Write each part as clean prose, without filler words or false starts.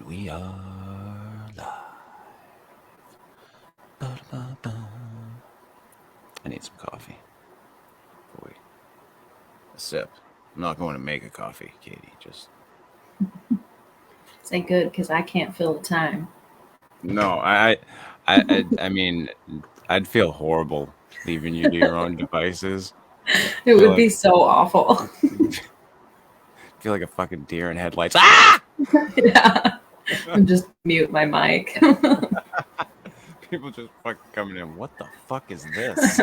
We are live. Ba-da-ba-ba. I need some coffee. Wait. A sip. I'm not going to make a coffee, Katie. Just say good because I can't fill the time. no. I mean, I'd feel horrible leaving you to your own devices. It would Like, be so awful. feel like a fucking deer in headlights. Ah! Yeah. And just mute my mic. People just fucking coming in. What the fuck is this?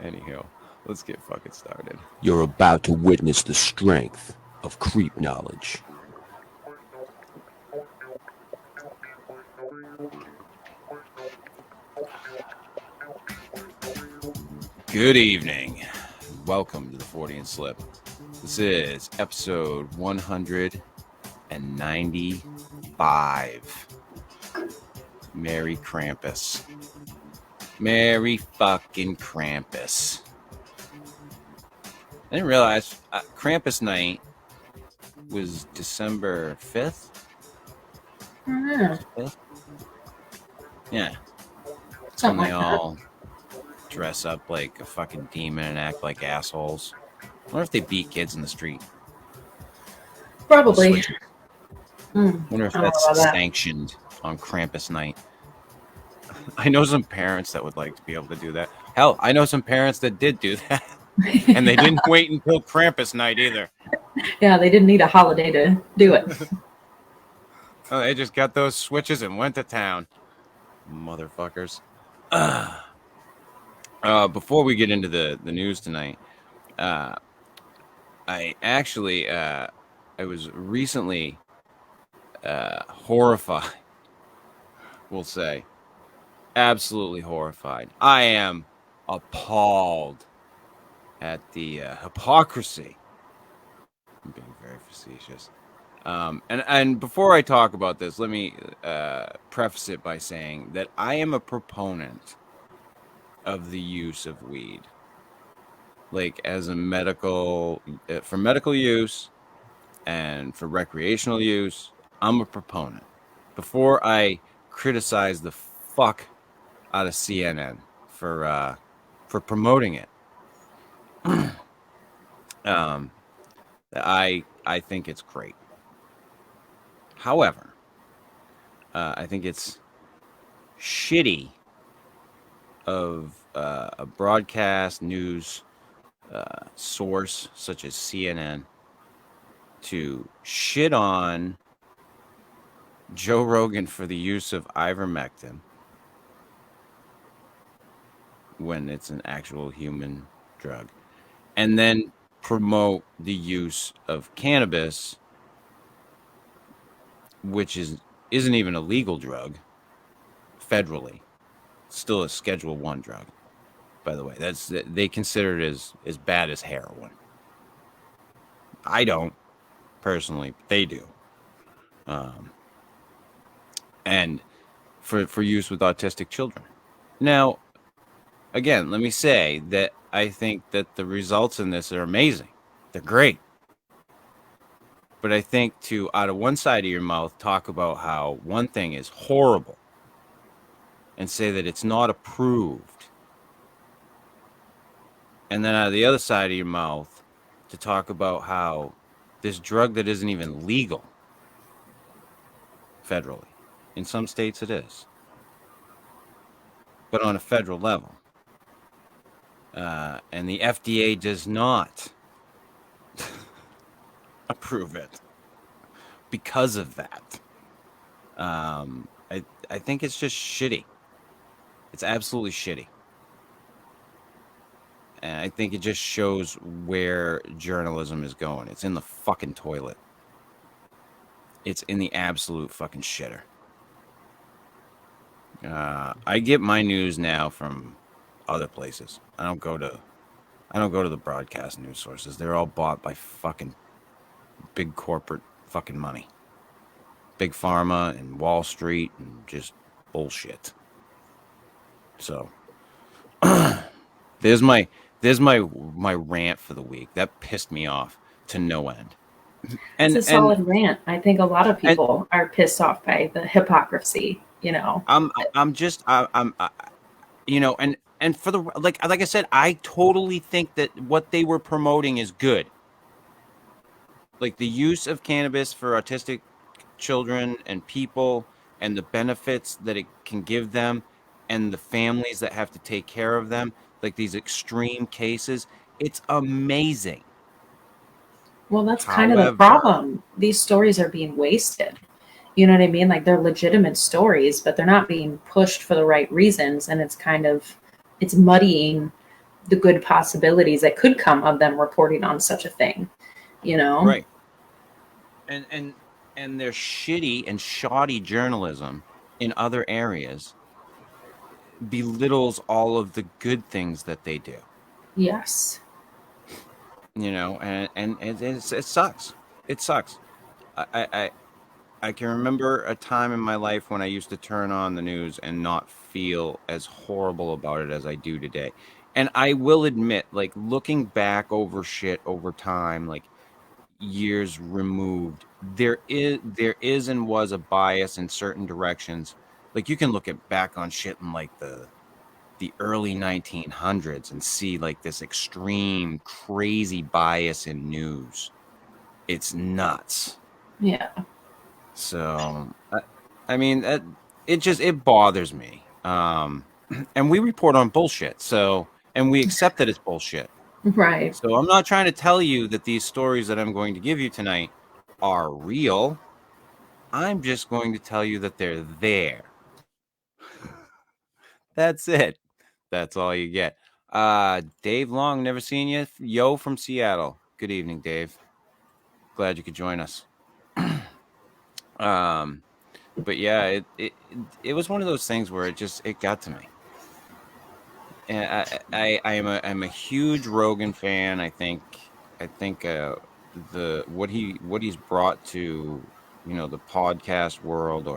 Anyhow, let's get fucking started. You're about to witness the strength of creep knowledge. Good evening. Welcome to the Fortean Slip. This is episode 195. Merry Krampus. Merry fucking Krampus. I didn't realize Krampus night was December 5th. Yeah. Something When they like that. all dress up like a fucking demon and act like assholes. I wonder if they beat kids in the street. Probably. I wonder if I don't know that's about that. sanctioned on Krampus night. I know some parents that would like to be able to do that. Hell, I know some parents that did do that. And they didn't wait until Krampus night either. Yeah, they didn't need a holiday to do it. Oh, they just got those switches and went to town. Motherfuckers. Before we get into the news tonight, I actually I was recently horrified. We'll say absolutely horrified. I am appalled at the hypocrisy. I'm being very facetious. And before I talk about this, let me preface it by saying that I am a proponent of the use of weed, like as a medical, for medical use and for recreational use. I'm a proponent. Before I criticize the fuck out of CNN for promoting it, I think it's great. However, I think it's shitty of a broadcast news source such as CNN to shit on Joe Rogan for the use of ivermectin when it's an actual human drug, and then promote the use of cannabis, which isn't even a legal drug federally. It's still a Schedule 1 drug, by the way. They consider it as bad as heroin. I don't personally, but they do. And for use with autistic children. Now, again, let me say that I think that the results in this are amazing. They're great. But I think to, out of one side of your mouth, talk about how one thing is horrible and say that it's not approved. And then out of the other side of your mouth to talk about how this drug that isn't even legal federally. In some states it is. But on a federal level. And the FDA does not approve it because of that. I think it's just shitty. It's absolutely shitty. And I think it just shows where journalism is going. It's in the fucking toilet. It's in the absolute fucking shitter. I get my news now from other places. I don't go to the broadcast news sources. They're all bought by fucking big corporate fucking money. Big pharma and Wall Street and just bullshit. So there's my rant for the week. That pissed me off to no end. It's a And solid rant. I think a lot of people are pissed off by the hypocrisy, you know. I'm just you know, and for the like I said, I totally think that what they were promoting is good. Like the use of cannabis for autistic children and people and the benefits that it can give them and the families that have to take care of them, like these extreme cases, it's amazing. Well, that's kind of the However, problem. These stories are being wasted. You know what I mean? Like they're legitimate stories, but they're not being pushed for the right reasons, and it's muddying the good possibilities that could come of them reporting on such a thing, you know? right. And and their shitty and shoddy journalism in other areas belittles all of the good things that they do. Yes. You know, and it sucks. It sucks. I I can remember a time in my life when I used to turn on the news and not feel as horrible about it as I do today. And I will admit, like looking back over shit over time, like years removed, there is and was a bias in certain directions. Like you can look at back on shit in like the early 1900s and see like this extreme crazy bias in news. It's nuts. Yeah. So I mean it bothers me. And we report on bullshit. So and we accept that it's bullshit. Right. So I'm not trying to tell you that these stories that I'm going to give you tonight are real. I'm just going to tell you that they're there. That's it. That's all you get. Dave Long, never seen you. Yo from Seattle. Good evening, Dave. Glad you could join us. um but yeah, it was one of those things where it got to me. And I'm a huge Rogan fan. I think the what he's brought to, you know, the podcast world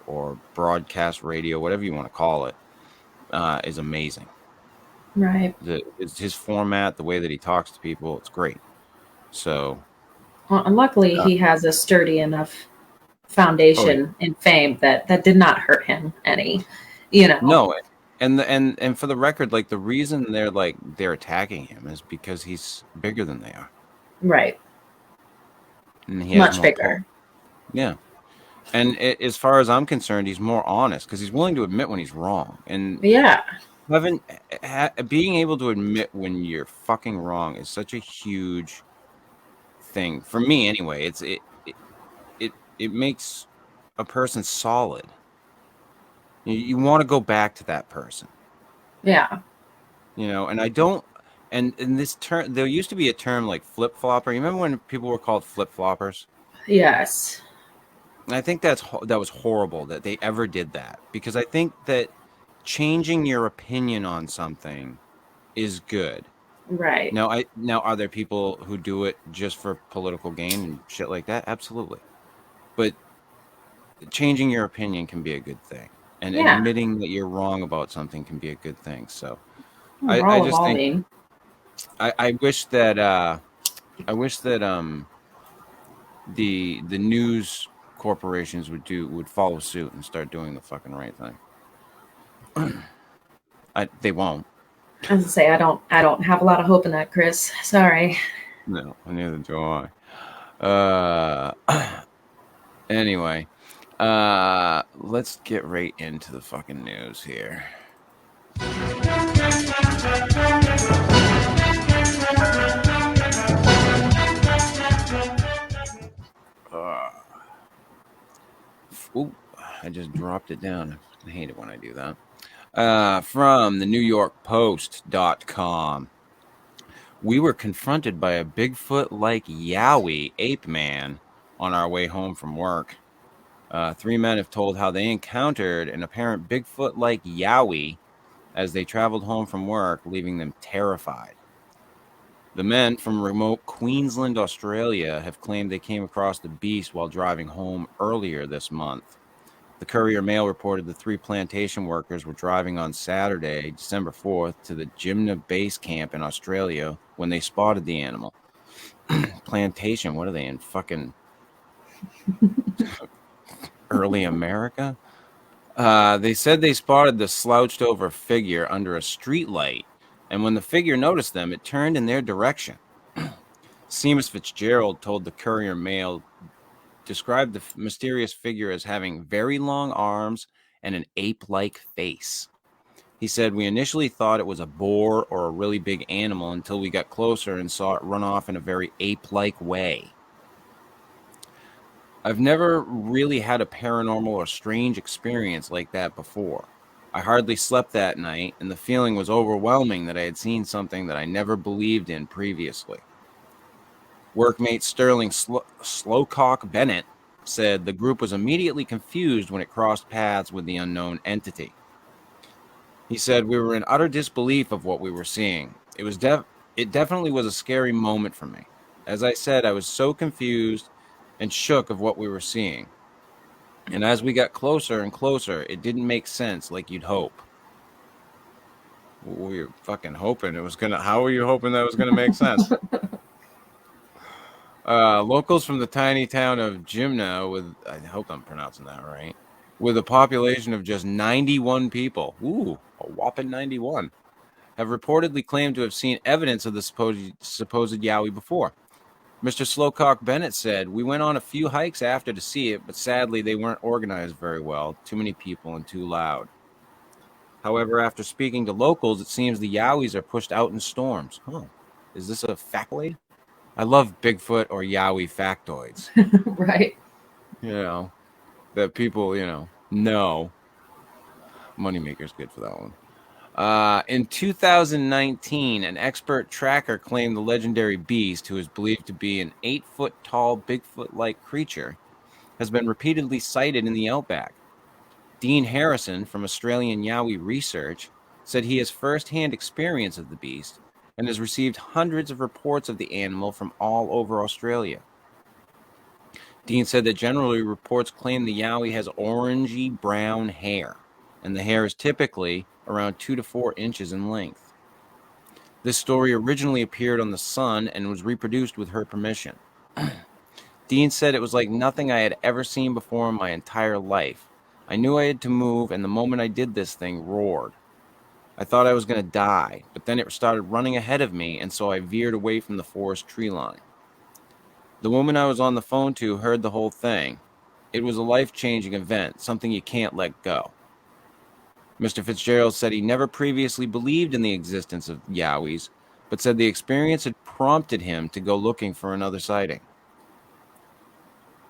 or broadcast radio, whatever you want to call it, is amazing. Right. It's his format, the way that he talks to people, it's great. So Well, and luckily uh, he has a sturdy enough oh yeah. foundation in fame that did not hurt him any, you know. No, and for the record, like the reason they're attacking him is because he's bigger than they are, Right. and he has Much more pull. bigger. Yeah, and as far as I'm concerned, he's more honest because he's willing to admit when he's wrong. And Yeah. being able to admit when you're fucking wrong is such a huge thing for me. Anyway, it makes a person solid. You want to go back to that person. Yeah. You know, and I don't. And in this term, there used to be a term like flip flopper. You remember when people were called flip floppers? Yes. And I think that was horrible that they ever did that, because I think that changing your opinion on something is good. Right. Now are there people who do it just for political gain and shit like that? Absolutely. But changing your opinion can be a good thing, and Yeah. admitting that you're wrong about something can be a good thing. So We're I all just think evolving. I wish that the news corporations would follow suit and start doing the fucking right thing. They won't. As I say, I don't have a lot of hope in that, Chris. Sorry. No, neither do I. Anyway, let's get right into the fucking news here. Ooh, I just dropped it down. I hate it when I do that. From the New York Post.com. We were confronted by a Bigfoot-like Yowie ape man on our way home from work. Three men have told how they encountered an apparent Bigfoot-like Yowie as they traveled home from work, leaving them terrified. The men from remote Queensland, Australia, have claimed they came across the beast while driving home earlier this month. The Courier Mail reported the three plantation workers were driving on Saturday, December 4th, to the Jimna base camp in Australia when they spotted the animal. plantation. What are they in fucking early America? They said they spotted the slouched over figure under a street light, and when the figure noticed them, it turned in their direction. Seamus Fitzgerald told the Courier Mail, described the mysterious figure as having very long arms and an ape-like face. He said, "We initially thought it was a boar or a really big animal until we got closer and saw it run off in a very ape-like way. I've never really had a paranormal or strange experience like that before. I hardly slept that night, and the feeling was overwhelming that I had seen something that I never believed in previously." Workmate Sterling Slowcock Bennett said the group was immediately confused when it crossed paths with the unknown entity. He said, "We were in utter disbelief of what we were seeing. It definitely was a scary moment for me. As I said, I was so confused and shook of what we were seeing. And as we got closer and closer, it didn't make sense like you'd hope." We were fucking hoping it was gonna. How were you hoping that was gonna make sense? Locals from the tiny town of Jimna, I hope I'm pronouncing that right, with a population of just 91 people, a whopping 91, have reportedly claimed to have seen evidence of the supposed Yowie before. Mr. Slowcock Bennett said, "We went on a few hikes after to see it, but sadly they weren't organized very well, too many people and too loud. However, after speaking to locals, it seems the Yowies are pushed out in storms." Is this a factoid? I love Bigfoot or Yowie factoids. Right. That people, know. Moneymaker's good for that one. In 2019, an expert tracker claimed the legendary beast, who is believed to be an 8-foot-tall Bigfoot-like creature, has been repeatedly sighted in the outback. Dean Harrison from Australian Yowie Research said he has first-hand experience of the beast and has received hundreds of reports of the animal from all over Australia. Dean said that generally reports claim the Yowie has orangey brown hair, and the hair is typically around 2 to 4 inches in length. This story originally appeared on The Sun and was reproduced with her permission. Dean said it was like nothing I had ever seen before in my entire life. I knew I had to move, and the moment I did, this thing roared. I thought I was going to die, but then it started running ahead of me, and so I veered away from the forest tree line. The woman I was on the phone to heard the whole thing. It was a life-changing event, something you can't let go. Mr. Fitzgerald said he never previously believed in the existence of Yowies, but said the experience had prompted him to go looking for another sighting.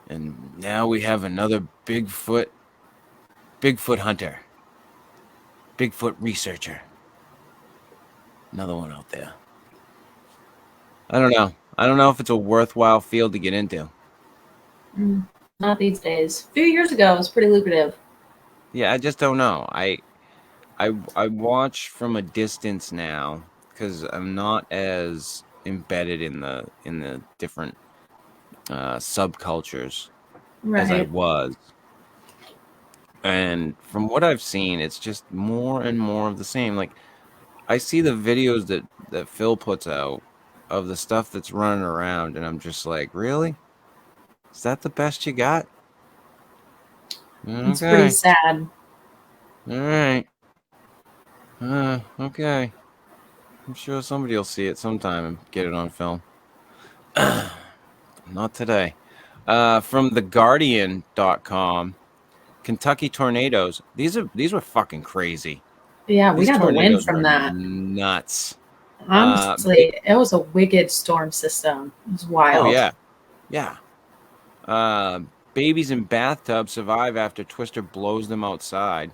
And now we have another Bigfoot hunter. Bigfoot researcher. Another one out there. I don't know. I don't know if it's a worthwhile field to get into. Not these days. A few years ago, it was pretty lucrative. Yeah, I just don't know. I watch from a distance now because I'm not as embedded in the different subcultures as I was. And from what I've seen, it's just more and more of the same. Like, I see the videos that Phil puts out of the stuff that's running around, and I'm just like, really? Is that the best you got? It's pretty sad. All right. Okay. I'm sure somebody will see it sometime and get it on film. Not today. From theguardian.com, Kentucky tornadoes. These were fucking crazy. Yeah, we got the win from that. Nuts. Honestly, it was a wicked storm system. It was wild. Oh, yeah. Babies in bathtubs survive after Twister blows them outside.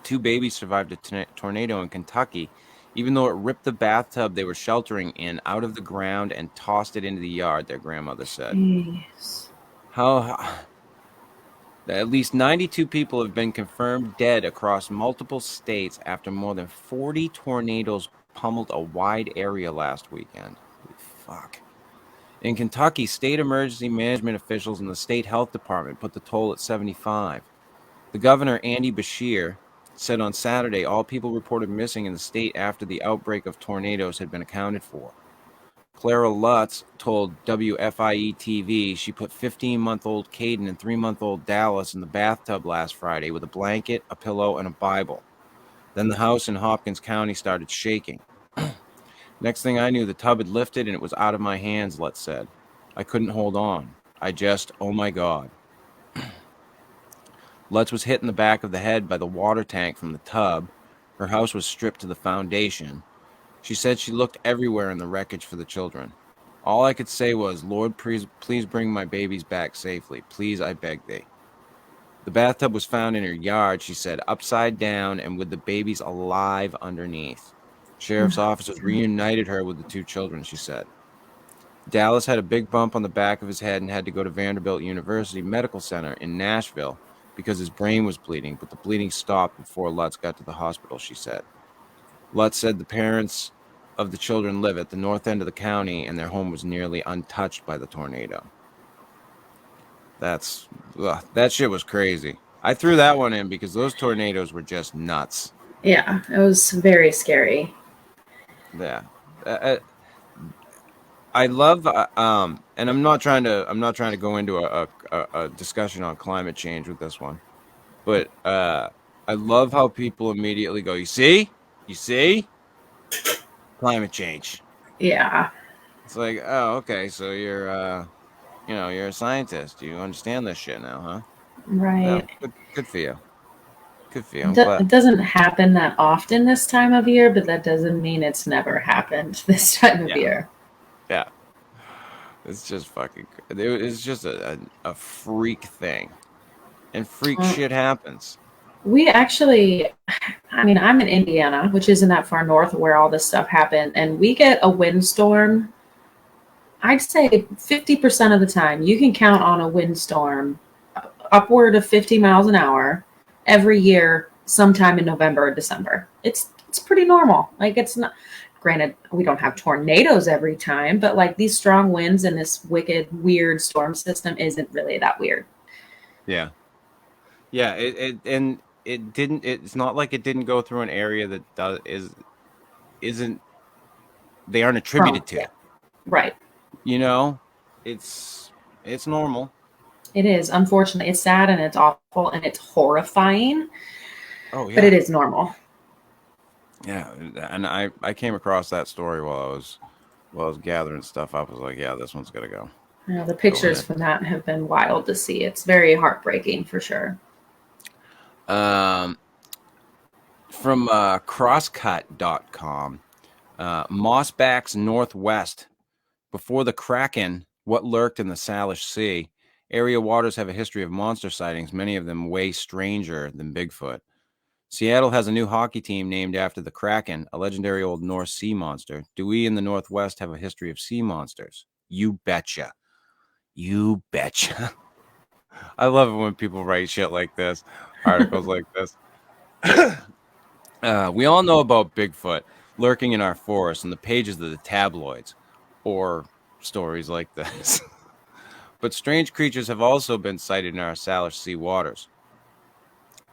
2 babies survived a tornado in Kentucky, even though it ripped the bathtub they were sheltering in out of the ground and tossed it into the yard, their grandmother said. Jeez. At least 92 people have been confirmed dead across multiple states after more than 40 tornadoes pummeled a wide area last weekend. Fuck. In Kentucky, state emergency management officials and the state health department put the toll at 75. The governor, Andy Beshear, said on Saturday all people reported missing in the state after the outbreak of tornadoes had been accounted for. Clara Lutz told WFIE TV she put 15-month-old Caden and 3-month-old Dallas in the bathtub last Friday with a blanket, a pillow, and a Bible. Then the house in Hopkins County started shaking. Next thing I knew, the tub had lifted and it was out of my hands, Lutz said. I couldn't hold on. Oh my God. Lutz was hit in the back of the head by the water tank from the tub. Her house was stripped to the foundation. She said she looked everywhere in the wreckage for the children. All I could say was, Lord, please bring my babies back safely. Please, I beg thee. The bathtub was found in her yard, she said, upside down and with the babies alive underneath. Sheriff's officers reunited her with the 2 children, she said. Dallas had a big bump on the back of his head and had to go to Vanderbilt University Medical Center in Nashville because his brain was bleeding, but the bleeding stopped before Lutz got to the hospital, she said. Lutz said the parents of the children live at the north end of the county and their home was nearly untouched by the tornado. That shit was crazy. I threw that one in because those tornadoes were just nuts. Yeah, it was very scary. Yeah. I love and I'm not trying to go into a discussion on climate change with this one, but I love how people immediately go, you see climate change. Yeah. It's like, oh, okay, so you're you're a scientist, you understand this shit now, huh? Right. Yeah, good for you. Good for you. I'm glad. It doesn't happen that often this time of year, but that doesn't mean it's never happened this time of year. Yeah. It's just fucking. It's just a freak thing, and freak shit happens. We actually, I mean, I'm in Indiana, which isn't that far north where all this stuff happened, and we get a windstorm. I'd say 50% of the time, you can count on a windstorm upward of 50 miles an hour every year, sometime in November or December. It's pretty normal. Like, it's not. Granted, we don't have tornadoes every time, but like these strong winds and this wicked, weird storm system isn't really that weird. Yeah. Yeah. It didn't. It's not like it didn't go through an area that isn't. They aren't attributed to. Yeah. Right. It's normal. It is. Unfortunately, it's sad and it's awful and it's horrifying. Oh yeah. But it is normal. Yeah, and I came across that story while I was gathering stuff up. I was like, yeah, this one's gonna go. Yeah, the pictures from that have been wild to see. It's very heartbreaking for sure. From crosscut.com, Mossback's Northwest. Before the Kraken, what lurked in the Salish Sea? Area waters have a history of monster sightings, many of them way stranger than Bigfoot. Seattle has a new hockey team named after the Kraken, a legendary old North sea monster. Do we in the Northwest have a history of sea monsters? You betcha. You betcha. I love it when people write shit like this, articles like this. We all know about Bigfoot lurking in our forests in the pages of the tabloids, or stories like this. But strange creatures have also been sighted in our Salish Sea waters.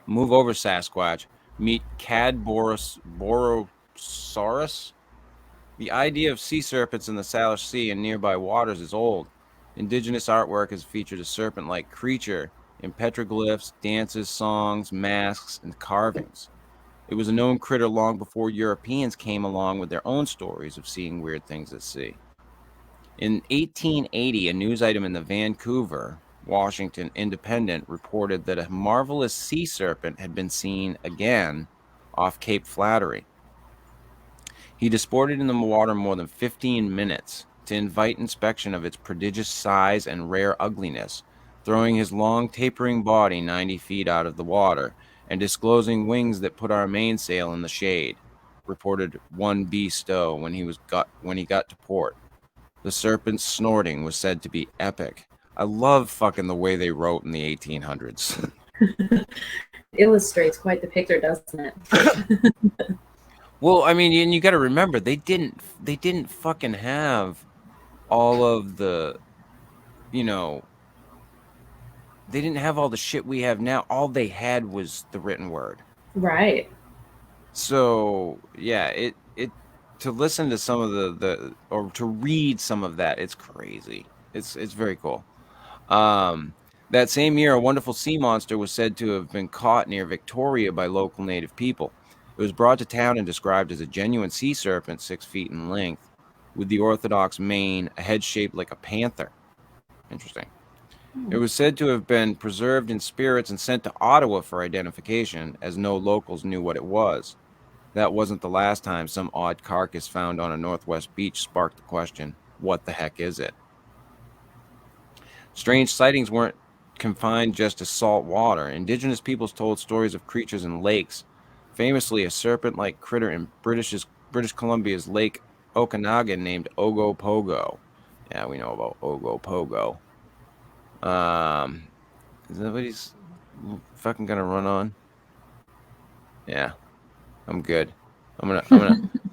Move over, Sasquatch. Meet Cadborosaurus. The idea of sea serpents in the Salish Sea and nearby waters is old. Indigenous artwork has featured a serpent-like creature in petroglyphs, dances, songs, masks, and carvings. It was a known critter long before Europeans came along with their own stories of seeing weird things at sea. In 1880, a news item in the Vancouver, Washington Independent reported that a marvelous sea serpent had been seen again off Cape Flattery. He disported in the water more than 15 minutes to invite inspection of its prodigious size and rare ugliness, throwing his long tapering body 90 feet out of the water and disclosing wings that put our mainsail in the shade, reported one B. Stowe when he got to port. The serpent's snorting was said to be epic. I love fucking the way they wrote in the 1800s. Illustrates quite the picture, doesn't it? Well, I mean, and you got to remember they didn't fucking have all of the, they didn't have all the shit we have now. All they had was the written word. Right. So yeah, to listen to some of the or to read some of that, it's crazy. It's very cool. That same year, a wonderful sea monster was said to have been caught near Victoria by local native people. It was brought to town and described as a genuine sea serpent 6 feet in length, with the orthodox mane, a head shaped like a panther. Interesting. It was said to have been preserved in spirits and sent to Ottawa for identification, as no locals knew what it was. That wasn't the last time some odd carcass found on a Northwest beach sparked the question, what the heck is it? Strange sightings weren't confined just to salt water. Indigenous peoples told stories of creatures in lakes. Famously, a serpent-like critter in British Columbia's Lake Okanagan named Ogopogo. Yeah, we know about Ogopogo. Is that what he's fucking gonna run on? Yeah, I'm good. I'm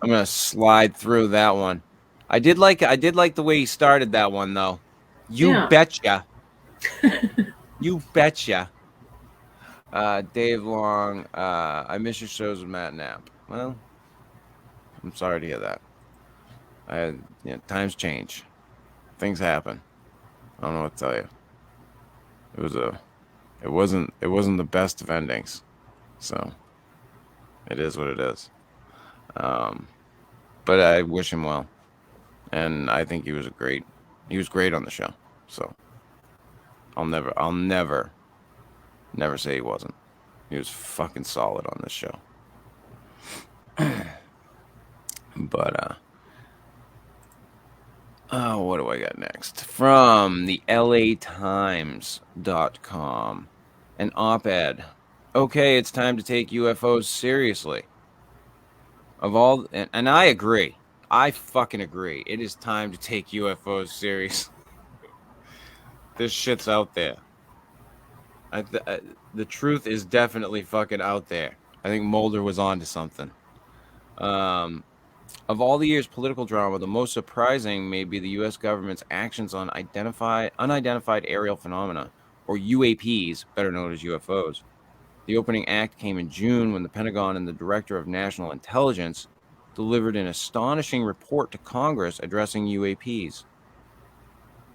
gonna slide through that one. I did like the way he started that one though. You betcha. You betcha. Dave Long, I miss your shows with Matt Knapp. Well, I'm sorry to hear that. Times change. Things happen. I don't know what to tell you. It wasn't the best of endings. So it is what it is. But I wish him well. And I think he was great on the show. So I'll never say he wasn't. He was fucking solid on this show. But what do I got next? From the LATimes.com, an op-ed. Okay, it's time to take UFOs seriously. And I agree. I fucking agree. It is time to take UFOs seriously. This shit's out there. The truth is definitely fucking out there. I think Mulder was onto something. Of all the year's political drama, the most surprising may be the U.S. government's actions on unidentified aerial phenomena, or UAPs, better known as UFOs. The opening act came in June when the Pentagon and the Director of National Intelligence delivered an astonishing report to Congress addressing UAPs.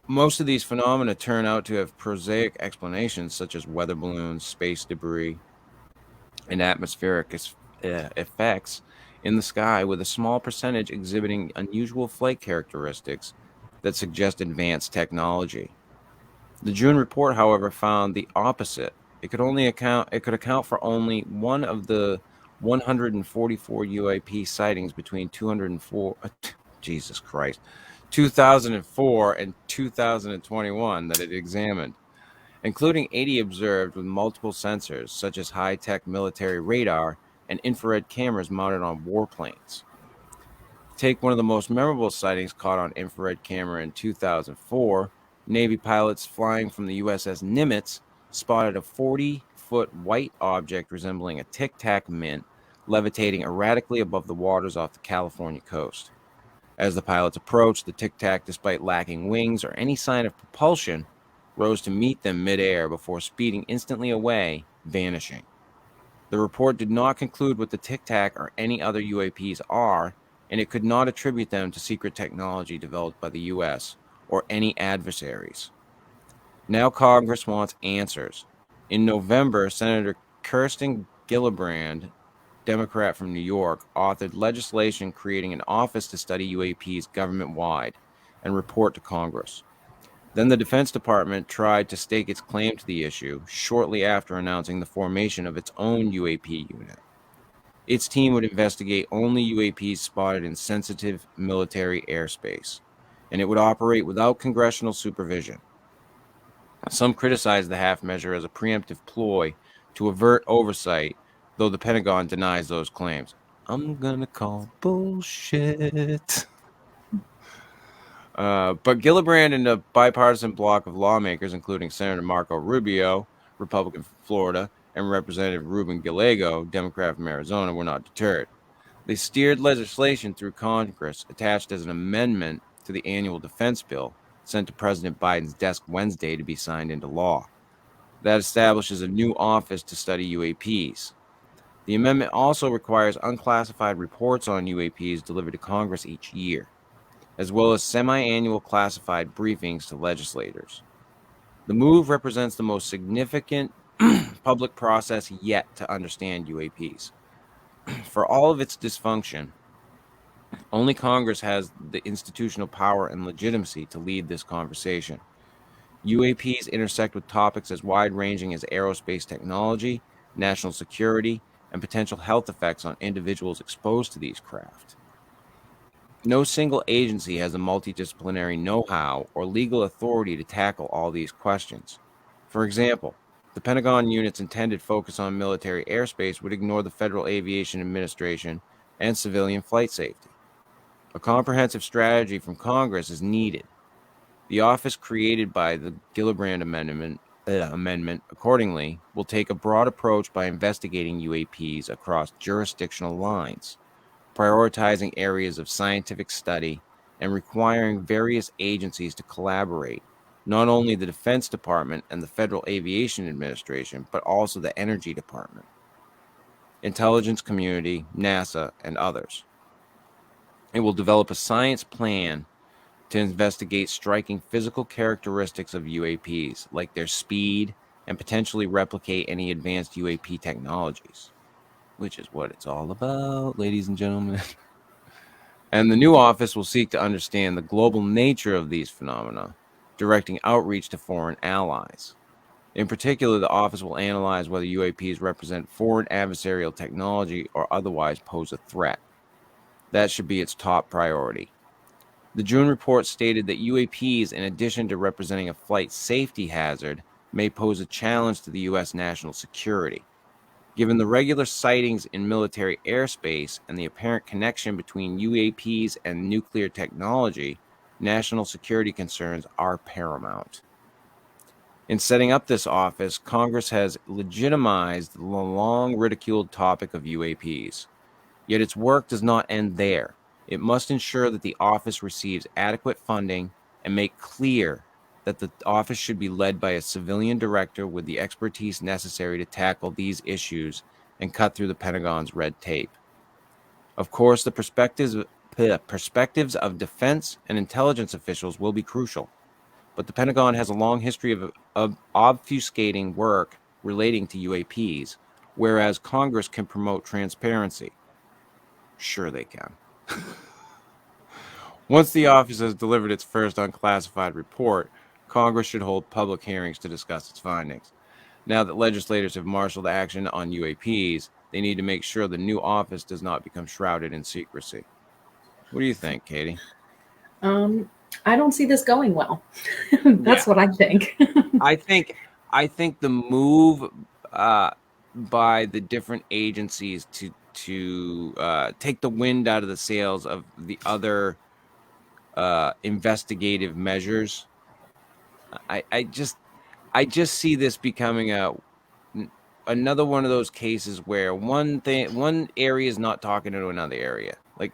Most of these phenomena turn out to have prosaic explanations, such as weather balloons, space debris, and atmospheric effects in the sky, with a small percentage exhibiting unusual flight characteristics that suggest advanced technology. The June report, however, found the opposite. It could account for only one of the 144 UAP sightings between 2004 and 2021 that it examined, including 80 observed with multiple sensors, such as high-tech military radar and infrared cameras mounted on warplanes. Take one of the most memorable sightings caught on infrared camera in 2004. Navy pilots flying from the USS Nimitz spotted a 40-foot white object resembling a Tic Tac mint levitating erratically above the waters off the California coast. As the pilots approached, the Tic Tac, despite lacking wings or any sign of propulsion, rose to meet them midair before speeding instantly away, vanishing. The report did not conclude what the Tic Tac or any other UAPs are, and it could not attribute them to secret technology developed by the U.S. or any adversaries. Now Congress wants answers. In November, Senator Kirsten Gillibrand, Democrat from New York, authored legislation creating an office to study UAPs government-wide and report to Congress. Then the Defense Department tried to stake its claim to the issue shortly after announcing the formation of its own UAP unit. Its team would investigate only UAPs spotted in sensitive military airspace, and it would operate without congressional supervision. Some criticize the half measure as a preemptive ploy to avert oversight, though the Pentagon denies those claims. I'm gonna call bullshit. But Gillibrand and a bipartisan bloc of lawmakers, including Senator Marco Rubio, Republican from Florida, and Representative Ruben Gallego, Democrat from Arizona, were not deterred. They steered legislation through Congress attached as an amendment to the annual defense bill sent to President Biden's desk Wednesday to be signed into law. That establishes a new office to study UAPs. The amendment also requires unclassified reports on UAPs delivered to Congress each year, as well as semi-annual classified briefings to legislators. The move represents the most significant public process yet to understand UAPs. For all of its dysfunction, only Congress has the institutional power and legitimacy to lead this conversation. UAPs intersect with topics as wide-ranging as aerospace technology, national security, and potential health effects on individuals exposed to these craft. No single agency has the multidisciplinary know-how or legal authority to tackle all these questions. For example, the Pentagon unit's intended focus on military airspace would ignore the Federal Aviation Administration and civilian flight safety. A comprehensive strategy from Congress is needed. The office created by the Gillibrand Amendment, accordingly, will take a broad approach by investigating UAPs across jurisdictional lines, prioritizing areas of scientific study, and requiring various agencies to collaborate, not only the Defense Department and the Federal Aviation Administration, but also the Energy Department, intelligence community, NASA, and others. It will develop a science plan to investigate striking physical characteristics of UAPs, like their speed, and potentially replicate any advanced UAP technologies, which is what it's all about, ladies and gentlemen. And the new office will seek to understand the global nature of these phenomena, directing outreach to foreign allies. In particular, the office will analyze whether UAPs represent foreign adversarial technology or otherwise pose a threat. That should be its top priority. The June report stated that UAPs, in addition to representing a flight safety hazard, may pose a challenge to the U.S. national security. Given the regular sightings in military airspace and the apparent connection between UAPs and nuclear technology, national security concerns are paramount. In setting up this office, Congress has legitimized the long ridiculed topic of UAPs. Yet its work does not end there. It must ensure that the office receives adequate funding and make clear that the office should be led by a civilian director with the expertise necessary to tackle these issues and cut through the Pentagon's red tape. Of course, the perspectives of defense and intelligence officials will be crucial, but the Pentagon has a long history of obfuscating work relating to UAPs, whereas Congress can promote transparency. Sure they can. Once the office has delivered its first unclassified report, Congress should hold public hearings to discuss its findings. Now that legislators have marshaled action on UAPs, they need to make sure the new office does not become shrouded in secrecy. What do you think, Katie? I don't see this going well. That's what I think. I think the move by the different agencies to take the wind out of the sails of the other investigative measures. I just see this becoming another one of those cases where one area is not talking to another area. Like,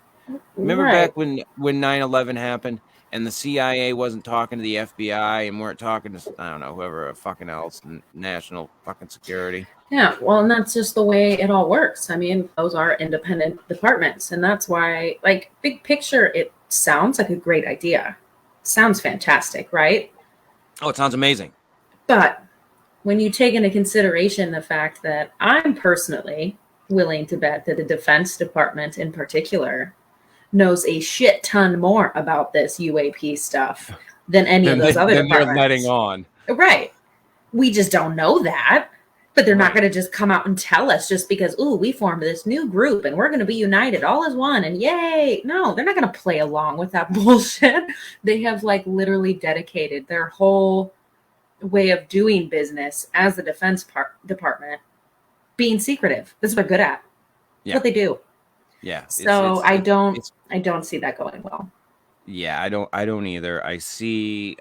remember back when 9/11 happened and the CIA wasn't talking to the FBI and weren't talking to, I don't know, whoever fucking else, national fucking security. Yeah, well, and that's just the way it all works. I mean, those are independent departments, and that's why, like, big picture, it sounds like a great idea. Sounds fantastic, right? Oh, it sounds amazing. But when you take into consideration the fact that I'm personally willing to bet that the Defense Department in particular knows a shit ton more about this UAP stuff than any of those other departments. They're letting on. Right. We just don't know that. But they're not going to just come out and tell us just because, we formed this new group and we're going to be united all as one and yay. No, they're not going to play along with that bullshit. They have literally dedicated their whole way of doing business as the Defense Department being secretive. This is what they're good at. That's what they do. Yeah. So I don't see that going well. Yeah, I don't either. I see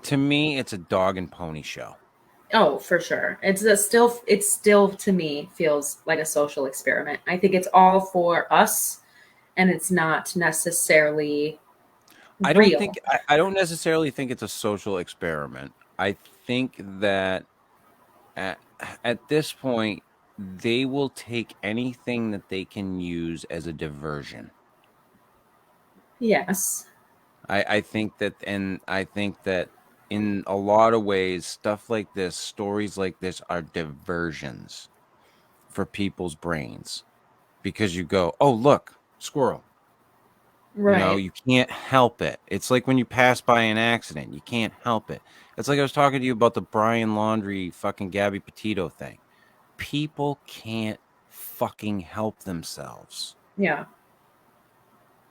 to me, it's a dog and pony show. Oh, for sure. It still to me feels like a social experiment. I think it's all for us and it's not necessarily real. I don't necessarily think it's a social experiment. I think that at this point, they will take anything that they can use as a diversion. Yes. I think that, and I think that in a lot of ways, stuff like this, stories like this are diversions for people's brains, because you go, oh, look, squirrel. Right. You can't help it. It's like when you pass by an accident, you can't help it. It's like I was talking to you about the Brian Laundrie fucking Gabby Petito thing. People can't fucking help themselves. Yeah.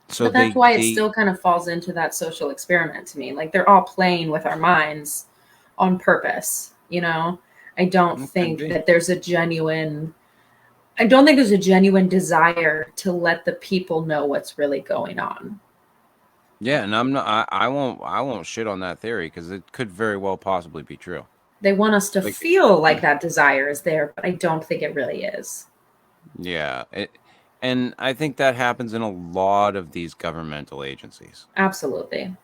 So But that's why it they still kind of falls into that social experiment to me. Like they're all playing with our minds on purpose, you know? I don't could think be. that there's a genuine I don't think there's a genuine desire to let the people know what's really going on. Yeah, and I'm not. I won't shit on that theory because it could very well possibly be true. They want us to Like, feel like that desire is there, but I don't think it really is. yeah, and I think that happens in a lot of these governmental agencies. Absolutely.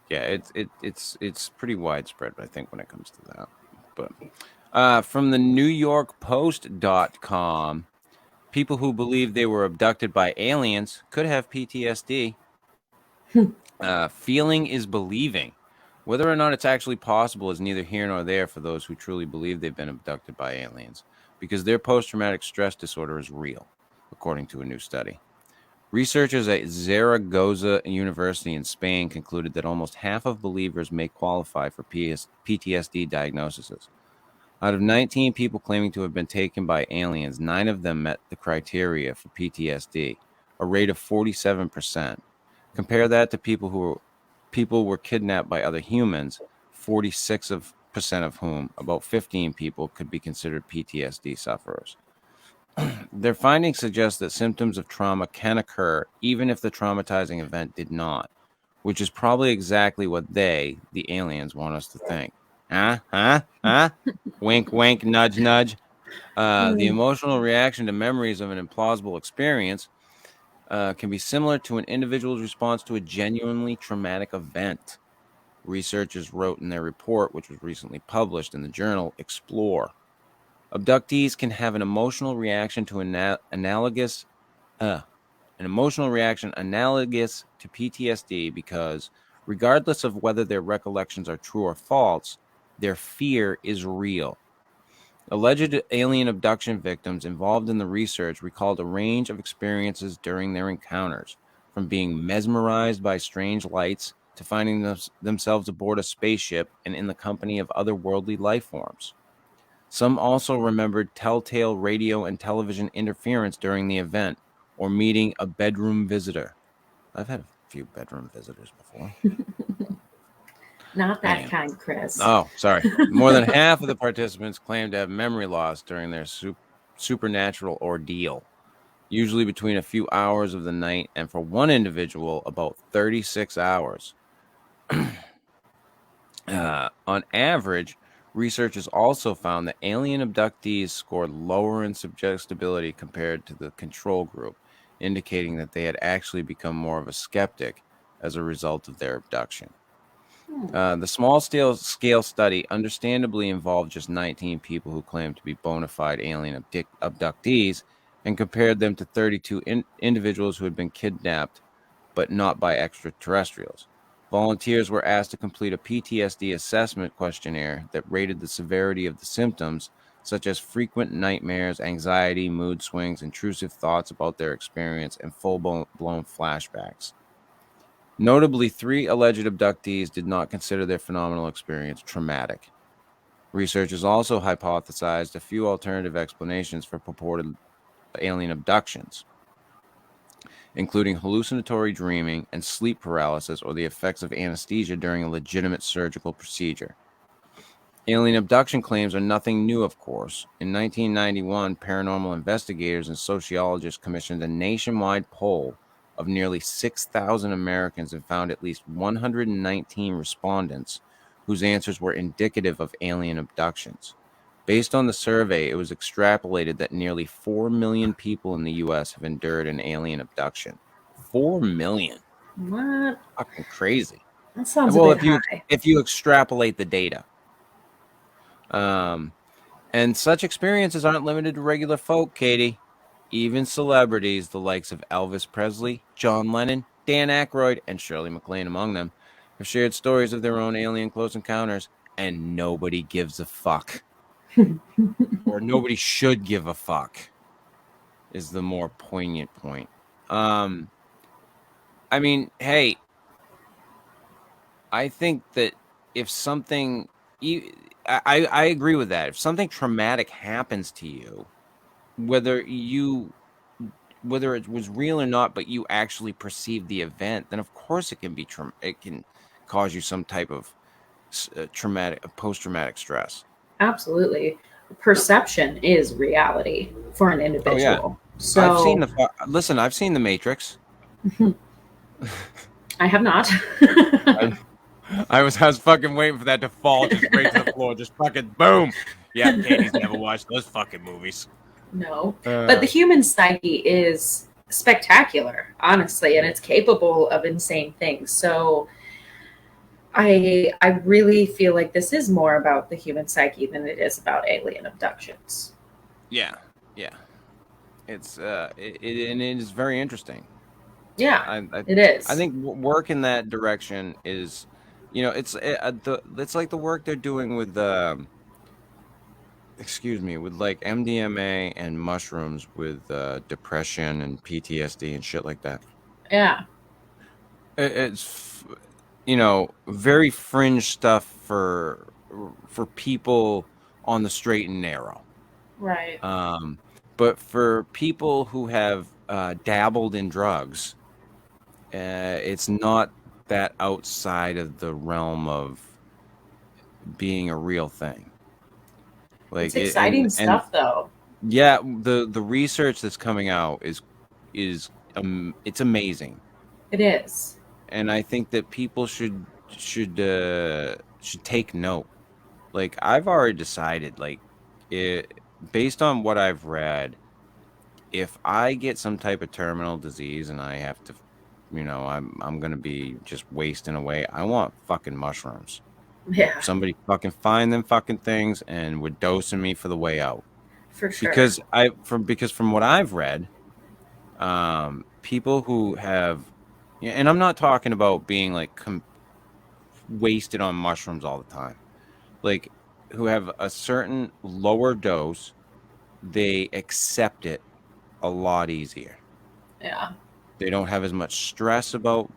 Yeah, it's pretty widespread, I think, when it comes to that. But from the New York Post.com, people who believe they were abducted by aliens could have PTSD. Feeling is believing. Whether or not it's actually possible is neither here nor there for those who truly believe they've been abducted by aliens, because their post-traumatic stress disorder is real, according to a new study. Researchers at Zaragoza University in Spain concluded that almost half of believers may qualify for PTSD diagnoses. Out of 19 people claiming to have been taken by aliens, 9 of them met the criteria for PTSD, a rate of 47%. Compare that to people were kidnapped by other humans, 46% of whom, about 15 people, could be considered PTSD sufferers. Their findings suggest that symptoms of trauma can occur even if the traumatizing event did not, which is probably exactly what they, the aliens, want us to think. Huh? Wink, wink, nudge, nudge. The emotional reaction to memories of an implausible experience can be similar to an individual's response to a genuinely traumatic event. Researchers wrote in their report, which was recently published in the journal Explore. Abductees can have an emotional reaction to analogous to PTSD because, regardless of whether their recollections are true or false, their fear is real. Alleged alien abduction victims involved in the research recalled a range of experiences during their encounters, from being mesmerized by strange lights to finding themselves aboard a spaceship and in the company of otherworldly life forms. Some also remembered telltale radio and television interference during the event, or meeting a bedroom visitor. I've had a few bedroom visitors before. Not that Anyway. kind, Chris. Oh, sorry. More than half of the participants claimed to have memory loss during their supernatural ordeal, usually between a few hours of the night, and for one individual, about 36 hours. On average, researchers also found that alien abductees scored lower in suggestibility compared to the control group, indicating that they had actually become more of a skeptic as a result of their abduction. The small scale study understandably involved just 19 people who claimed to be bona fide alien abductees, and compared them to 32 individuals who had been kidnapped, but not by extraterrestrials. Volunteers were asked to complete a PTSD assessment questionnaire that rated the severity of the symptoms, such as frequent nightmares, anxiety, mood swings, intrusive thoughts about their experience, and full-blown flashbacks. Notably, 3 alleged abductees did not consider their phenomenal experience traumatic. Researchers also hypothesized a few alternative explanations for purported alien abductions, including hallucinatory dreaming and sleep paralysis or the effects of anesthesia during a legitimate surgical procedure. Alien abduction claims are nothing new, of course. In 1991, paranormal investigators and sociologists commissioned a nationwide poll of nearly 6,000 Americans and found at least 119 respondents whose answers were indicative of alien abductions. Based on the survey, it was extrapolated that nearly 4 million people in the U.S. have endured an alien abduction. 4 million. What? Fucking crazy. That sounds Well, a bit high. if you extrapolate the data. And such experiences aren't limited to regular folk, Katie. Even celebrities, the likes of Elvis Presley, John Lennon, Dan Aykroyd, and Shirley MacLaine among them, have shared stories of their own alien close encounters, and nobody gives a fuck. Or nobody should give a fuck, is the more poignant point. I mean, hey, I think that if something, I agree with that. If something traumatic happens to you, whether it was real or not, but you actually perceive the event, then of course it can be it can cause you some type of post-traumatic stress. Absolutely. Perception is reality for an individual. Oh, yeah. So I've seen The Matrix. I have not. I was fucking waiting for that to fall just right to the floor, just fucking boom. Yeah, Katie's never watched those fucking movies. No, but the human psyche is spectacular, honestly, and it's capable of insane things. So I really feel like this is more about the human psyche than it is about alien abductions. Yeah. It's it is very interesting. Yeah, it is. I think work in that direction is, it's like the work they're doing with with like MDMA and mushrooms with depression and PTSD and shit like that. Yeah. It's very fringe stuff for people on the straight and narrow. Right. But for people who have dabbled in drugs, it's not that outside of the realm of being a real thing. Like it's exciting stuff, though. Yeah, the research that's coming out is it's amazing. It is, and I think that people should take note. Like I've already decided, like based on what I've read, if I get some type of terminal disease and I have to, I'm gonna be just wasting away, I want fucking mushrooms. Yeah. Somebody fucking find them fucking things and would dosing me for the way out. For sure. Because from what I've read, people who have, and I'm not talking about being like wasted on mushrooms all the time, like who have a certain lower dose, they accept it a lot easier. Yeah. They don't have as much stress about,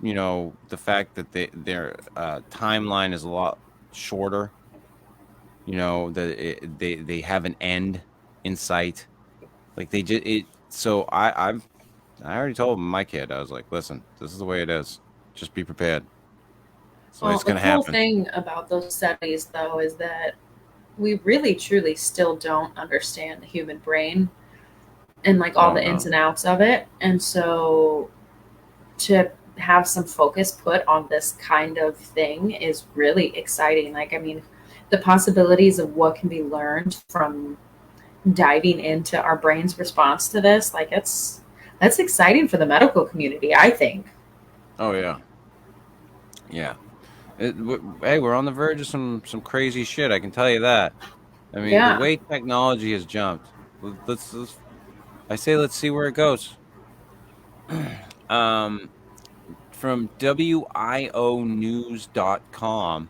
the fact that their timeline is a lot shorter. That they have an end in sight. Like they just So I already told my kid, I was like, listen, this is the way it is. Just be prepared. So it's going to happen. The cool thing about those studies, though, is that we really, truly still don't understand the human brain and like all the ins and outs of it. And so to have some focus put on this kind of thing is really exciting. Like, I mean, the possibilities of what can be learned from diving into our brain's response to this, like that's exciting for the medical community, I think. Oh yeah. Hey, we're on the verge of some crazy shit, I can tell you that. I mean, the way technology has jumped, let's see where it goes. From WIOnews.com,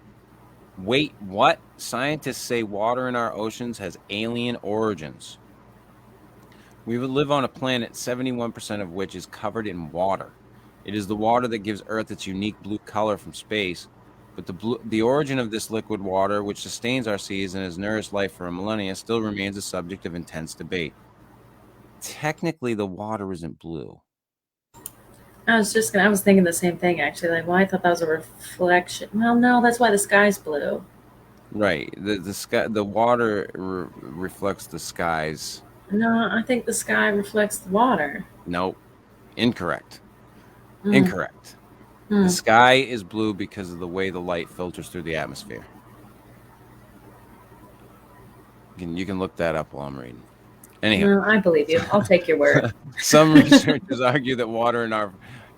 wait, what? Scientists say water in our oceans has alien origins. We live on a planet 71% of which is covered in water. It is the water that gives Earth its unique blue color from space, but the origin of this liquid water, which sustains our seas and has nourished life for a millennia, still remains a subject of intense debate. Technically, the water isn't blue. I was thinking the same thing, actually. Like, well, I thought that was a reflection. Well, no, that's why the sky's blue. Right. The sky, the water reflects the skies. No, I think the sky reflects the water. Nope. Incorrect. Incorrect. The sky is blue because of the way the light filters through the atmosphere. You can look that up while I'm reading. Anyhow. No, I believe you. I'll take your word. Some researchers argue that water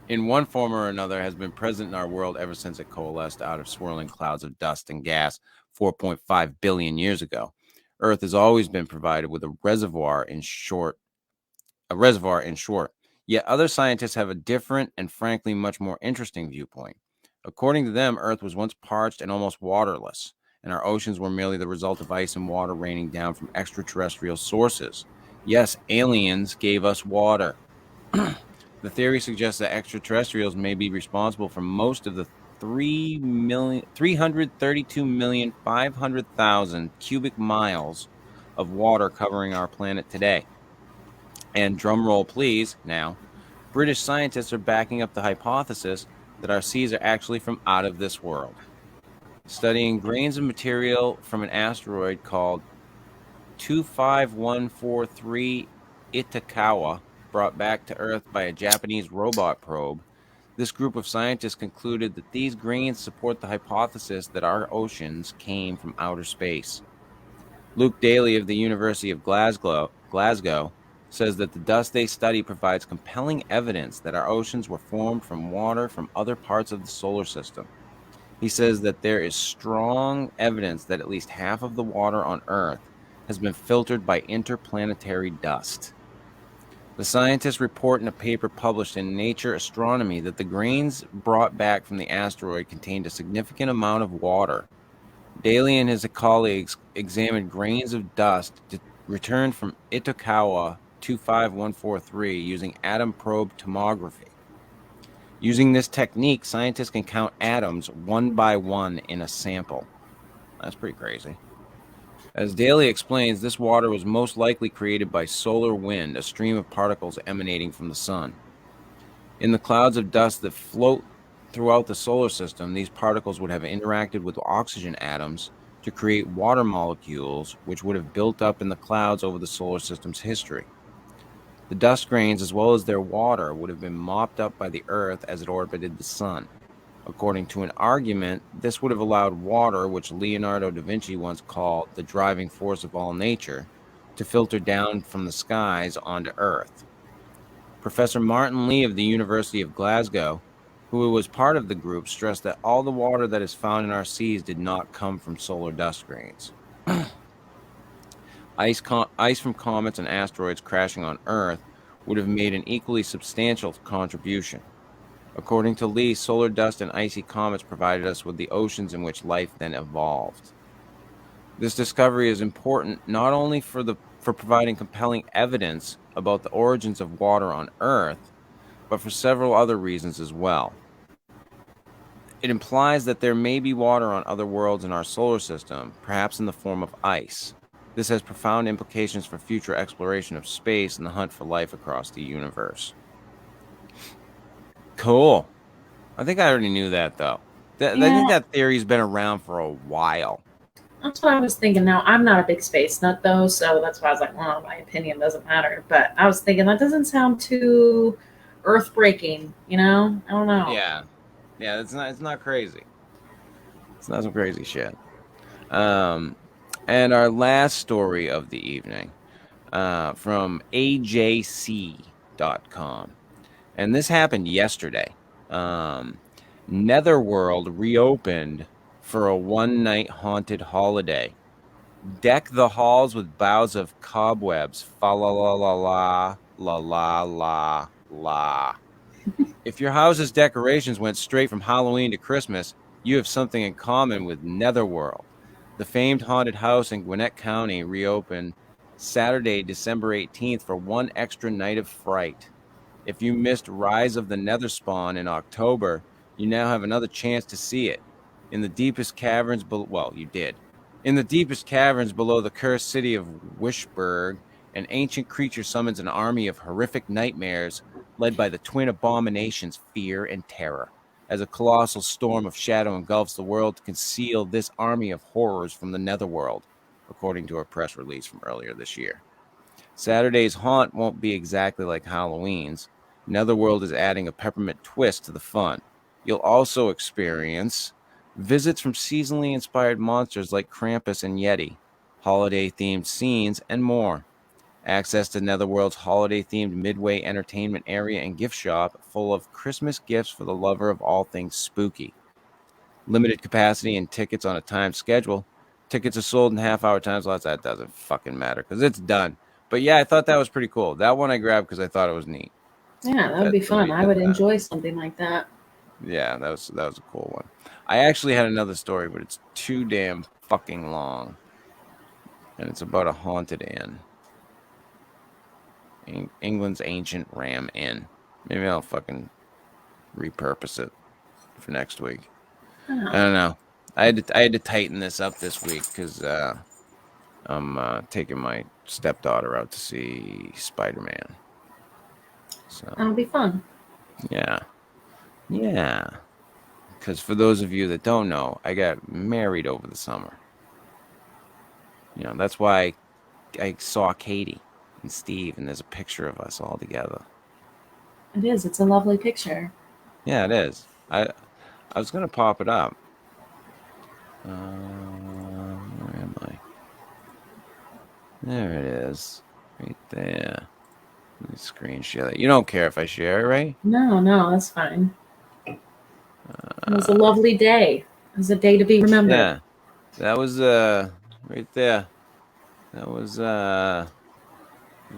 in one form or another has been present in our world ever since it coalesced out of swirling clouds of dust and gas 4.5 billion years ago. Earth has always been provided with a reservoir in short. Yet other scientists have a different and frankly much more interesting viewpoint. According to them, Earth was once parched and almost waterless, and our oceans were merely the result of ice and water raining down from extraterrestrial sources. Yes, aliens gave us water. The theory suggests that extraterrestrials may be responsible for most of the 332,500,000 cubic miles of water covering our planet today. And drumroll please, now, British scientists are backing up the hypothesis that our seas are actually from out of this world. Studying grains of material from an asteroid called 25143 Itokawa, brought back to Earth by a Japanese robot probe, this group of scientists concluded that these grains support the hypothesis that our oceans came from outer space. Luke Daly of the University of Glasgow says that the dust they study provides compelling evidence that our oceans were formed from water from other parts of the solar system. He says that there is strong evidence that at least half of the water on Earth has been filtered by interplanetary dust. The scientists report in a paper published in Nature Astronomy that the grains brought back from the asteroid contained a significant amount of water. Daly and his colleagues examined grains of dust returned from Itokawa 25143 using atom probe tomography. Using this technique, scientists can count atoms one by one in a sample. That's pretty crazy. As Daly explains, this water was most likely created by solar wind, a stream of particles emanating from the sun. In the clouds of dust that float throughout the solar system, these particles would have interacted with oxygen atoms to create water molecules, which would have built up in the clouds over the solar system's history. The dust grains, as well as their water, would have been mopped up by the Earth as it orbited the sun. According to an argument, this would have allowed water, which Leonardo da Vinci once called the driving force of all nature, to filter down from the skies onto Earth. Professor Martin Lee of the University of Glasgow, who was part of the group, stressed that all the water that is found in our seas did not come from solar dust grains. Ice from comets and asteroids crashing on Earth would have made an equally substantial contribution. According to Lee, solar dust and icy comets provided us with the oceans in which life then evolved. This discovery is important not only for providing compelling evidence about the origins of water on Earth, but for several other reasons as well. It implies that there may be water on other worlds in our solar system, perhaps in the form of ice. This has profound implications for future exploration of space and the hunt for life across the universe. Cool. I think I already knew that, though. I think that theory's been around for a while. That's what I was thinking. Now, I'm not a big space nut, though, so that's why I was like, well, my opinion doesn't matter. But I was thinking, that doesn't sound too earth-breaking, you know? I don't know. Yeah, it's not crazy. It's not some crazy shit. And our last story of the evening, from AJC.com. And this happened yesterday. Netherworld reopened for a one-night haunted holiday. Deck the halls with boughs of cobwebs. Fa la la la la la la la la. If your house's decorations went straight from Halloween to Christmas, you have something in common with Netherworld. The famed haunted house in Gwinnett County reopened Saturday, December 18th for one extra night of fright. If you missed Rise of the Netherspawn in October, you now have another chance to see it. In the deepest caverns you did. In the deepest caverns below the cursed city of Wishburg, an ancient creature summons an army of horrific nightmares led by the twin abominations, Fear and Terror. As a colossal storm of shadow engulfs the world to conceal this army of horrors from the Netherworld, according to a press release from earlier this year. Saturday's haunt won't be exactly like Halloween's. Netherworld is adding a peppermint twist to the fun. You'll also experience visits from seasonally inspired monsters like Krampus and Yeti, holiday-themed scenes, and more. Access to Netherworld's holiday-themed Midway entertainment area and gift shop full of Christmas gifts for the lover of all things spooky. Limited capacity and tickets on a timed schedule. Tickets are sold in half-hour time slots. That doesn't fucking matter because it's done. But yeah, I thought that was pretty cool. That one I grabbed because I thought it was neat. Yeah, that would be fun. somebody I did would that. enjoy something like that. Yeah, that was a cool one. I actually had another story, but it's too damn fucking long, and it's about a haunted inn, England's ancient Ram Inn. Maybe I'll fucking repurpose it for next week. I Oh, don't know. I had to tighten this up this week because I'm taking my stepdaughter out to see Spider-Man. So that'll be fun. yeah. Because for those of you that don't know, I got married over the summer. That's why I saw Katie and Steve, and there's a picture of us all together. It is. It's a lovely picture. Yeah, it is. I was gonna pop it up. Where am I? There it is, right there. Let me screen share that. You don't care if I share it, right? No, that's fine. It was a lovely day. It was a day to be remembered. Yeah, that was right there. That was the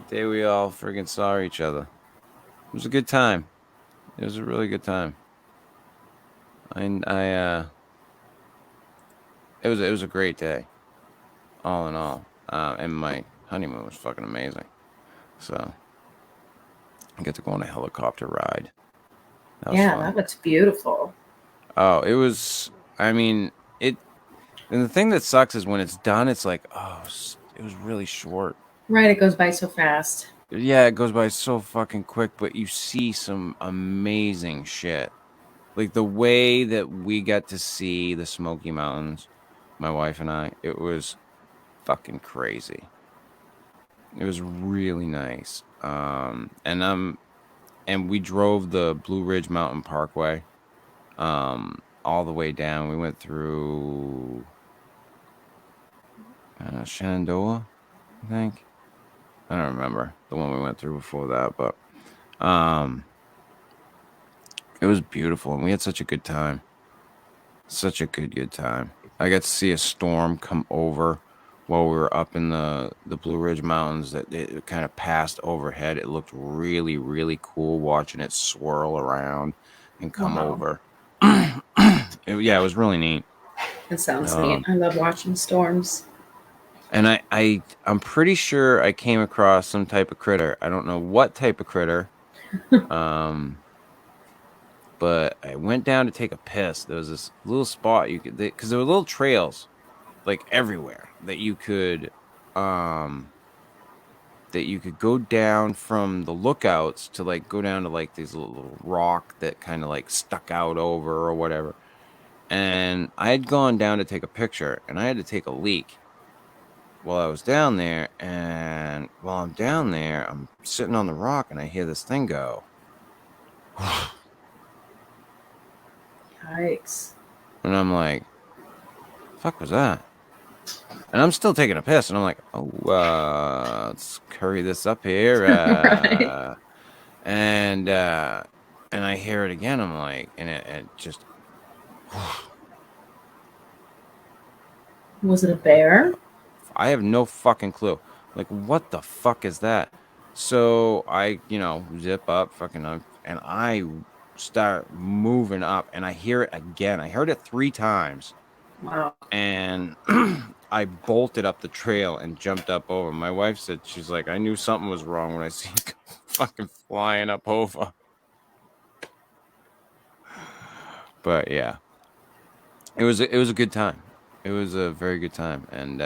day we all friggin' saw each other. It was a good time. It was a really good time. It was a great day, all in all. And my honeymoon was fucking amazing. So I get to go on a helicopter ride. That was fun. That looks beautiful. Oh, it was. I mean, it. And the thing that sucks is when it's done, it's like, oh, it was really short. Right, it goes by so fast. Yeah, it goes by so fucking quick, but you see some amazing shit. Like the way that we got to see the Smoky Mountains, my wife and I, it was fucking crazy. It was really nice. And we drove the Blue Ridge Mountain Parkway, all the way down. We went through Shenandoah, I think. I don't remember the one we went through before that, but it was beautiful, and we had such a good time. Such a good time. I got to see a storm come over while we were up in the Blue Ridge Mountains. That it kind of passed overhead. It looked really, really cool watching it swirl around and come Wow. over. It was really neat. It sounds neat. I love watching storms. And I'm pretty sure I came across some type of critter. I don't know what type of critter. But I went down to take a piss. There was this little spot because there were little trails, like everywhere that you could go down from the lookouts to like go down to like these little rock that kind of like stuck out over or whatever. And I had gone down to take a picture, and I had to take a leak while I was down there. And while I'm down there, I'm sitting on the rock, and I hear this thing go. Yikes. And I'm like, fuck was that? And I'm still taking a piss, and I'm like, let's curry this up here. Right. And I hear it again. I'm like, and it just. Was it a bear? I have no fucking clue. Like, what the fuck is that? So I, zip up, fucking up, and I start moving up, and I hear it again. I heard it 3 times. Wow. And I bolted up the trail and jumped up over. My wife said, she's like, I knew something was wrong when I see you fucking flying up over. But yeah, it was a good time. It was a very good time. And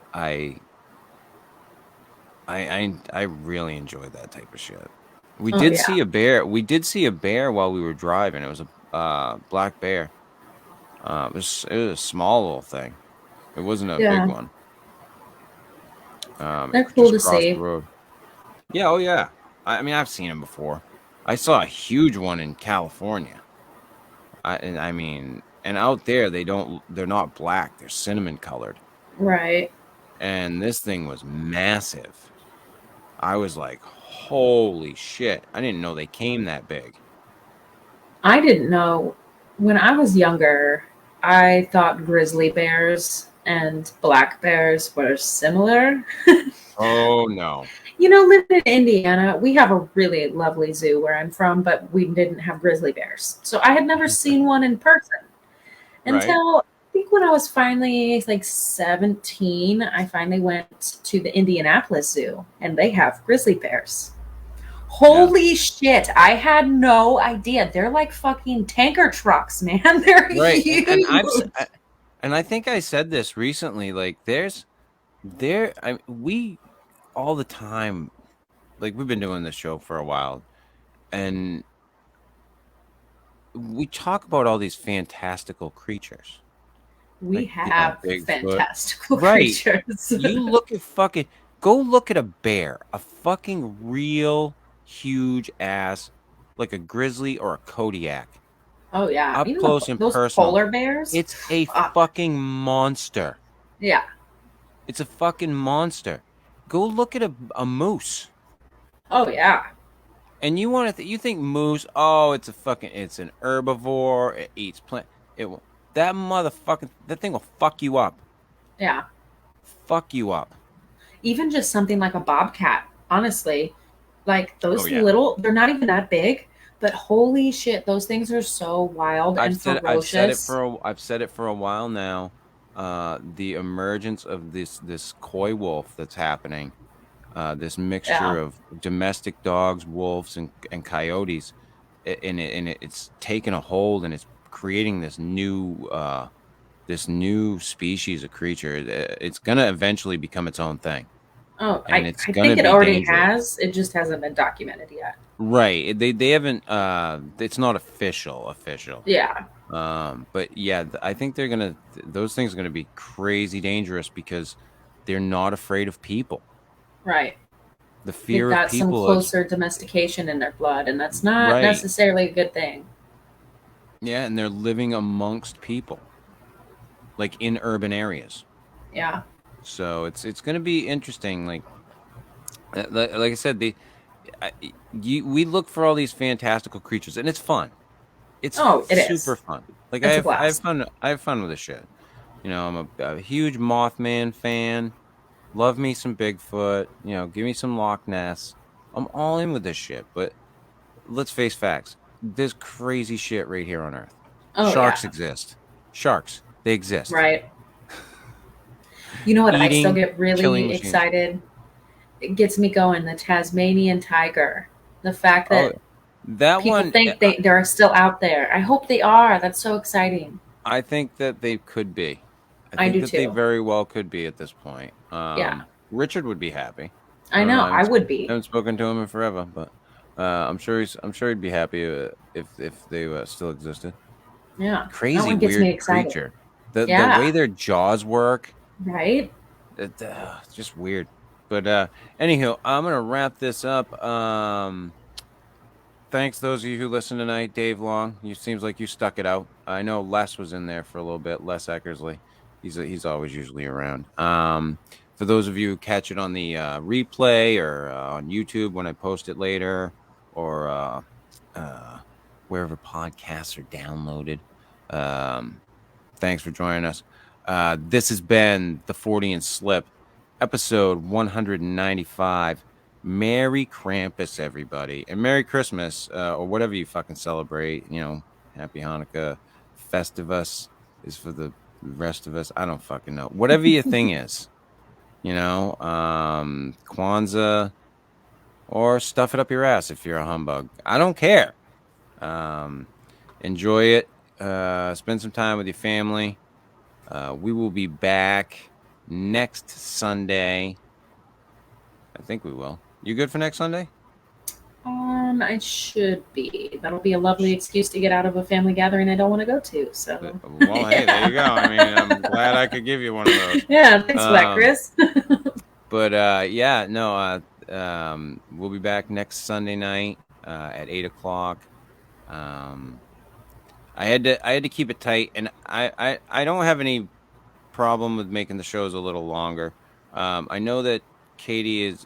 I really enjoyed that type of shit. We did see a bear. We did see a bear while we were driving. It was a black bear. It was a small little thing. It wasn't a big one. They're cool to see. The road. Yeah, oh yeah. I mean, I've seen them before. I saw a huge one in California. And out there they're not black. They're cinnamon colored. Right. And this thing was massive. I was like, holy shit. I didn't know they came that big. I didn't know. When I was younger, I thought grizzly bears and black bears were similar. Oh no. You know, living in Indiana, we have a really lovely zoo where I'm from, but we didn't have grizzly bears. So I had never seen one in person Right. until I think when I was finally like 17, I finally went to the Indianapolis Zoo and they have grizzly bears. Holy shit, I had no idea. They're like fucking tanker trucks, man. They're Right. huge. And I think I said this recently. Like, we all the time. Like, we've been doing this show for a while, and we talk about all these fantastical creatures. We Like, have Bigfoot. fantastical Right. creatures. You go look at a bear, a fucking real huge ass, like a grizzly or a Kodiak. Oh yeah, Up even close and those personal. polar bears. It's a fucking monster. Yeah. It's a fucking monster. Go look at a moose. Oh yeah. And you think moose, oh, it's an herbivore, it eats plant. That thing will fuck you up. Yeah. Fuck you up. Even just something like a bobcat, honestly. Like those Oh, yeah. little, they're not even that big, but holy shit, those things are so wild and ferocious. I've said it for a while now. The emergence of this coy wolf that's happening, this mixture of domestic dogs, wolves, and coyotes, it's taken a hold and it's creating this new species of creature. It's gonna eventually become its own thing. Oh, And I it's think gonna it be already dangerous. has. It just hasn't been documented yet. Right. They haven't. It's not official. Yeah. But yeah, I think those things are gonna be crazy dangerous because they're not afraid of people. Right. The They've fear of got some people. closer domestication in their blood, and that's not Right. necessarily a good thing. Yeah, and they're living amongst people, like in urban areas. Yeah. So it's gonna be interesting. Like I said, we look for all these fantastical creatures, and it's fun. It's super fun. Like It's a blast. I have fun with this shit. You know, I'm a huge Mothman fan. Love me some Bigfoot. You know, give me some Loch Ness. I'm all in with this shit. But let's face facts. There's crazy shit right here on Earth. Oh, Sharks yeah. exist. Sharks, they exist. Right. You know what? I still Eating, get killing really machines. excited. It gets me going. The Tasmanian tiger. The fact that people think they're still out there. I hope they are. That's so exciting. I think that they could be. I do think that they too. very well could be at this point. Yeah. Richard would be happy. I know. I would be. I haven't spoken to him in forever, but I'm sure he'd be happy if they still existed. Yeah. Crazy that one gets weird me excited. creature. The way their jaws work. Right. It's just weird. But anywho, I'm gonna wrap this up. Thanks those of you who listened tonight. Dave Long, you seems like you stuck it out. I know Les was in there for a little bit. Les Eckersley, he's always usually around. For those of you who catch it on the replay or on YouTube when I post it later, or wherever podcasts are downloaded, thanks for joining us. This has been the Fortean Slip, episode 195. Merry Krampus, everybody, and Merry Christmas, or whatever you fucking celebrate. You know, Happy Hanukkah, Festivus is for the rest of us. I don't fucking know. Whatever your thing is, you know, Kwanzaa, or stuff it up your ass if you're a humbug. I don't care. Enjoy it. Spend some time with your family. We will be back next Sunday. I think we will. You good for next Sunday? I should be. That'll be a lovely excuse to get out of a family gathering I don't want to go to. So, well, hey, there you go. I mean, I'm glad I could give you one of those. Yeah, thanks for that, Chris. But yeah, no, we'll be back next Sunday night at 8:00. I had to keep it tight, and I don't have any problem with making the shows a little longer. I know that Katie, it's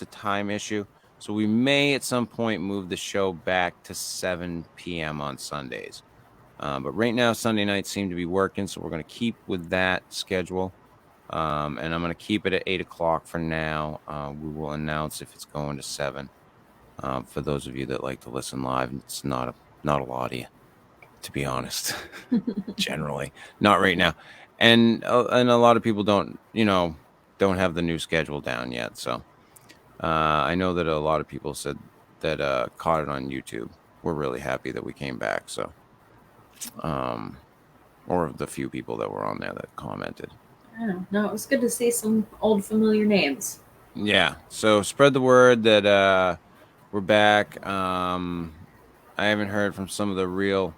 a time issue, so we may at some point move the show back to 7 p.m. on Sundays. But right now, Sunday nights seem to be working, so we're going to keep with that schedule. And I'm going to keep it at 8 o'clock for now. We will announce if it's going to 7. For those of you that like to listen live, it's not a lot of you, to be honest. Generally, not right now, and a lot of people don't have the new schedule down yet. So I know that a lot of people said that caught it on YouTube. We're really happy that we came back. So, or the few people that were on there that commented. Yeah, no, it was good to see some old familiar names. Yeah. So spread the word that we're back. I haven't heard from some of the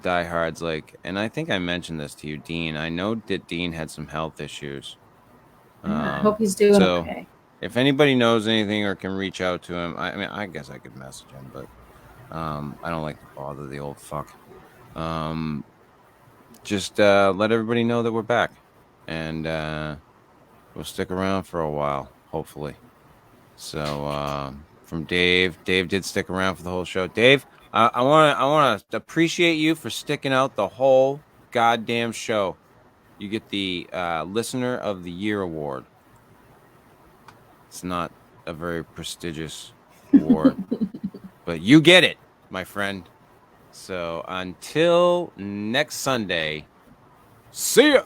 diehards, and I think I mentioned this to you, Dean. I know that Dean had some health issues. Yeah, I hope he's doing so okay. if anybody knows anything or can reach out to him, I mean, I guess I could message him, but I don't like to bother the old fuck. Just let everybody know that we're back, and we'll stick around for a while, hopefully. So from Dave did stick around for the whole show. Dave, I want to appreciate you for sticking out the whole goddamn show. You get the Listener of the Year award. It's not a very prestigious award, but you get it, my friend. So until next Sunday, see ya.